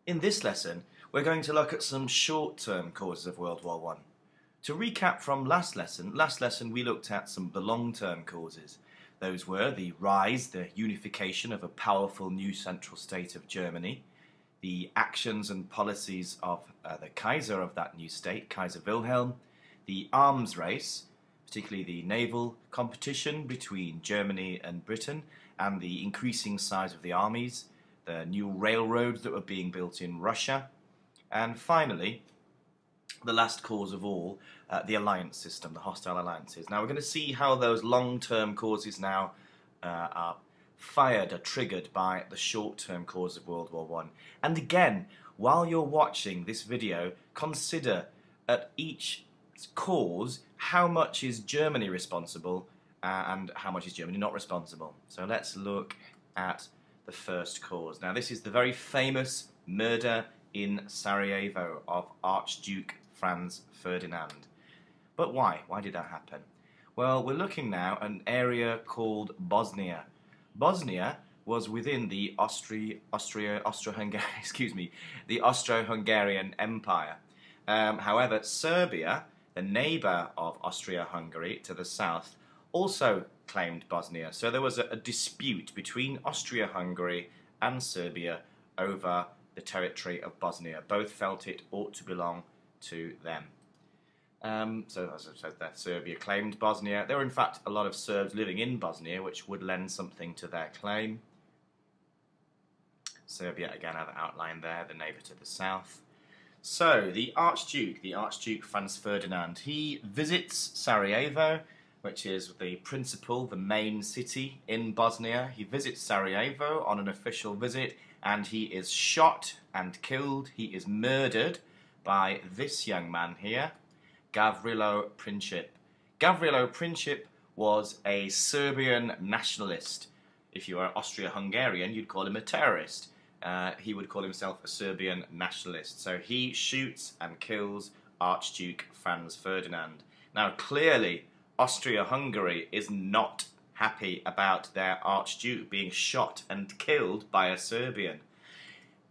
In this lesson, we're going to look at some short-term causes of World War I. To recap from last lesson we looked at some of the long-term causes. Those were the rise, the unification of a powerful new central state of Germany, the actions and policies of the Kaiser of that new state, Kaiser Wilhelm, the arms race, particularly the naval competition between Germany and Britain, and the increasing size of the armies, the new railroads that were being built in Russia, and finally, the last cause of all, the alliance system, the hostile alliances. Now we're going to see how those long-term causes now are fired or triggered by the short-term cause of World War I. And again, while you're watching this video, consider at each cause how much is Germany responsible and how much is Germany not responsible. So let's look at the first cause. Now this is the very famous murder in Sarajevo of Archduke Franz Ferdinand. But why? Why did that happen? Well, we're looking now at an area called Bosnia. Bosnia was within the Austro-Hungarian Empire. However, Serbia, the neighbour of Austria-Hungary to the south, also claimed Bosnia. So there was a dispute between Austria-Hungary and Serbia over the territory of Bosnia. Both felt it ought to belong to them. So as I said, that Serbia claimed Bosnia. There were in fact a lot of Serbs living in Bosnia, which would lend something to their claim. Serbia again I've outlined there, the neighbour to the south. So the Archduke Franz Ferdinand, he visits Sarajevo, which is the principal, the main city in Bosnia. He visits Sarajevo on an official visit and he is shot and killed. He is murdered by this young man here, Gavrilo Princip. Gavrilo Princip was a Serbian nationalist. If you were Austria-Hungarian, you'd call him a terrorist. He would call himself a Serbian nationalist. So he shoots and kills Archduke Franz Ferdinand. Now clearly, Austria-Hungary is not happy about their Archduke being shot and killed by a Serbian.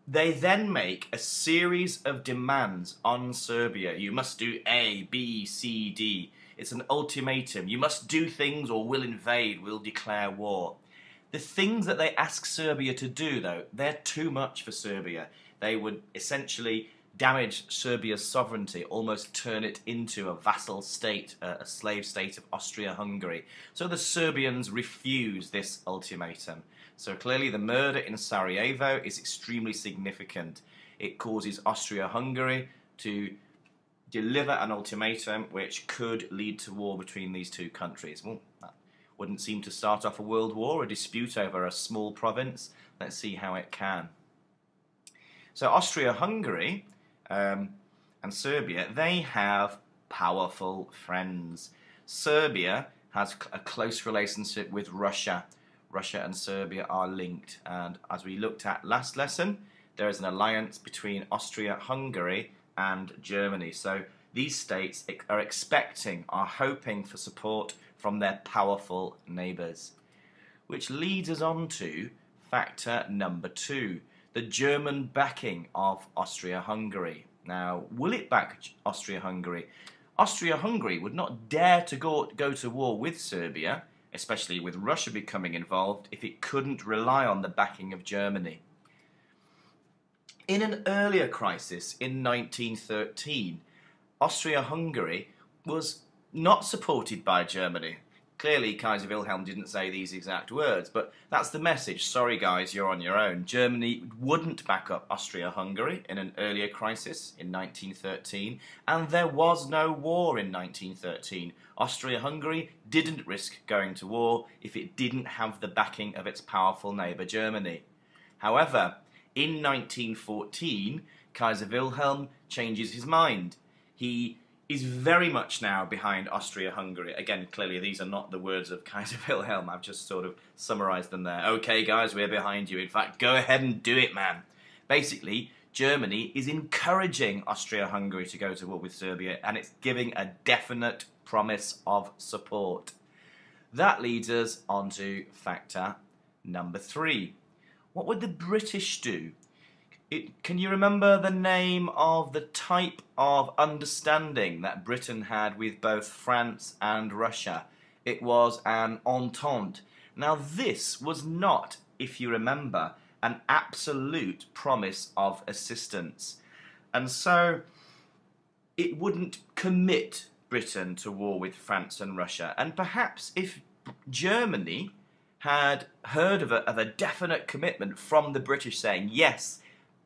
They then make a series of demands on Serbia. You must do A, B, C, D. It's an ultimatum. You must do things or we'll invade, we'll declare war. The things that they ask Serbia to do, though, they're too much for Serbia. They would essentially damage Serbia's sovereignty, almost turn it into a vassal state, a slave state of Austria-Hungary. So the Serbians refuse this ultimatum. So clearly the murder in Sarajevo is extremely significant. It causes Austria-Hungary to deliver an ultimatum which could lead to war between these two countries. Well, that wouldn't seem to start off a world war, a dispute over a small province. Let's see how it can. So Austria-Hungary and Serbia, they have powerful friends. Serbia has a close relationship with Russia. Russia and Serbia are linked, and as we looked at last lesson, there is an alliance between Austria-Hungary and Germany. So these states are hoping for support from their powerful neighbours. Which leads us on to factor number 2. The German backing of Austria-Hungary. Now, will it back Austria-Hungary? Austria-Hungary would not dare to go to war with Serbia, especially with Russia becoming involved, if it couldn't rely on the backing of Germany. In an earlier crisis in 1913, Austria-Hungary was not supported by Germany. Clearly, Kaiser Wilhelm didn't say these exact words, but that's the message. Sorry guys, you're on your own. Germany wouldn't back up Austria-Hungary in an earlier crisis in 1913, and there was no war in 1913. Austria-Hungary didn't risk going to war if it didn't have the backing of its powerful neighbour Germany. However, in 1914, Kaiser Wilhelm changes his mind. He is very much now behind Austria-Hungary. Again, clearly these are not the words of Kaiser Wilhelm, I've just sort of summarised them there. Okay guys, we're behind you. In fact, go ahead and do it, man. Basically, Germany is encouraging Austria-Hungary to go to war with Serbia, and it's giving a definite promise of support. That leads us on to factor number 3. What would the British do? Can you remember the name of the type of understanding that Britain had with both France and Russia? It was an entente. Now this was not, if you remember, an absolute promise of assistance. And so it wouldn't commit Britain to war with France and Russia. And perhaps if Germany had heard of a definite commitment from the British saying, yes,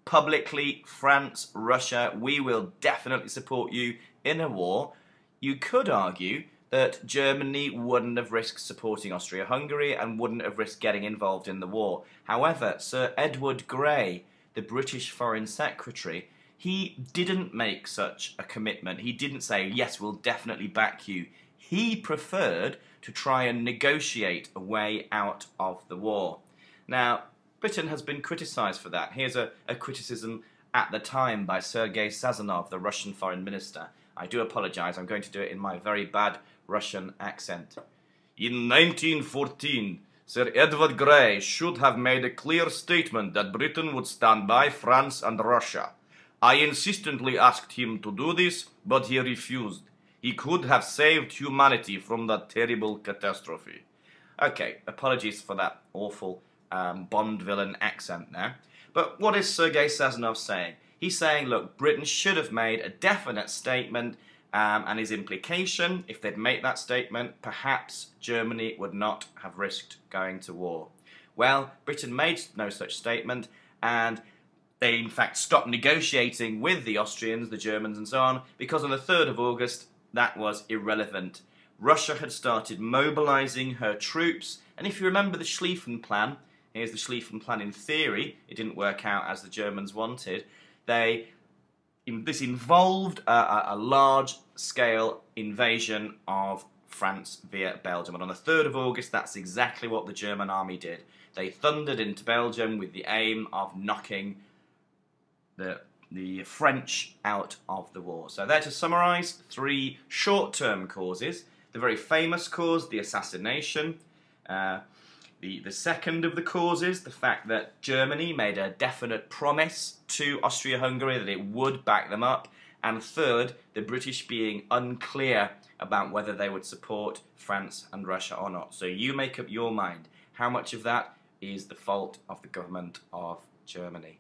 publicly, France, Russia, we will definitely support you in a war, you could argue that Germany wouldn't have risked supporting Austria-Hungary and wouldn't have risked getting involved in the war. However, Sir Edward Grey, the British Foreign Secretary, he didn't make such a commitment. He didn't say, yes, we'll definitely back you. He preferred to try and negotiate a way out of the war. Now, Britain has been criticised for that. Here's a criticism at the time by Sergei Sazonov, the Russian foreign minister. I do apologise, I'm going to do it in my very bad Russian accent. In 1914, Sir Edward Grey should have made a clear statement that Britain would stand by France and Russia. I insistently asked him to do this, but he refused. He could have saved humanity from that terrible catastrophe. Okay, apologies for that awful Bond villain accent there. But what is Sergei Sazonov saying? He's saying, look, Britain should have made a definite statement, and his implication, if they'd made that statement, perhaps Germany would not have risked going to war. Well, Britain made no such statement, and they in fact stopped negotiating with the Austrians, the Germans and so on, because on the 3rd of August, that was irrelevant. Russia had started mobilising her troops, and if you remember the Schlieffen Plan, here's the Schlieffen Plan in theory, it didn't work out as the Germans wanted, this involved a large-scale invasion of France via Belgium. And on the 3rd of August, that's exactly what the German army did. They thundered into Belgium with the aim of knocking the French out of the war. So there to summarise 3 short-term causes. The very famous cause, the assassination. The second of the causes, the fact that Germany made a definite promise to Austria-Hungary that it would back them up. And third, the British being unclear about whether they would support France and Russia or not. So you make up your mind. How much of that is the fault of the government of Germany?